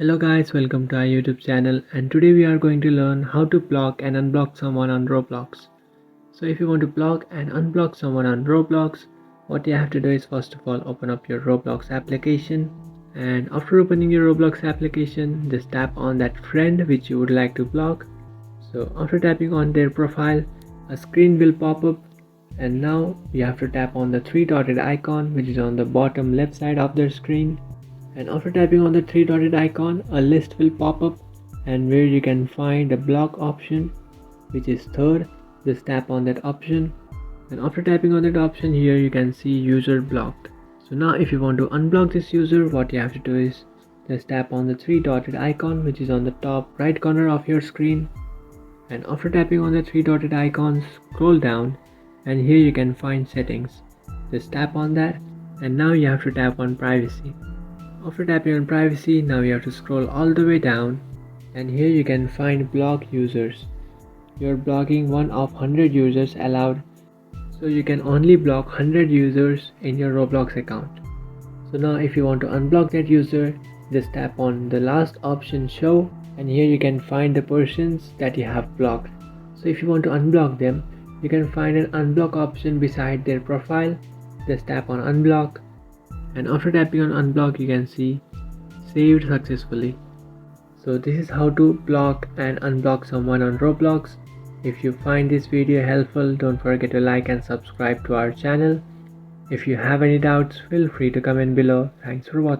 Hello guys, welcome to our YouTube channel, and today we are going to learn how to block and unblock someone on Roblox. So if you want to block and unblock someone on Roblox, what you have to do is first of all open up your Roblox application, and after opening your Roblox application, just tap on that friend which you would like to block. So after tapping on their profile, a screen will pop up, and now you have to tap on the three dotted icon which is on the bottom left side of their screen. And after tapping on the three dotted icon, a list will pop up, and where you can find a block option which is third. Just tap on that option, and after tapping on that option, here you can see user blocked. So now if you want to unblock this user, what you have to do is just tap on the three dotted icon which is on the top right corner of your screen, and after tapping on the three dotted icon, scroll down, and here you can find settings. Just tap on that, and now you have to tap on privacy. After tapping on privacy, now you have to scroll all the way down, and here you can find block users. You're blocking one of 100 users allowed, so you can only block 100 users in your Roblox account. So now if you want to unblock that user, just tap on the last option, show, and here you can find the persons that you have blocked. So if you want to unblock them, you can find an unblock option beside their profile. Just tap on unblock, and after tapping on unblock, you can see saved successfully. So this is how to block and unblock someone on Roblox. If you find this video helpful, don't forget to like and subscribe to our channel. If you have any doubts, feel free to comment below. Thanks for watching.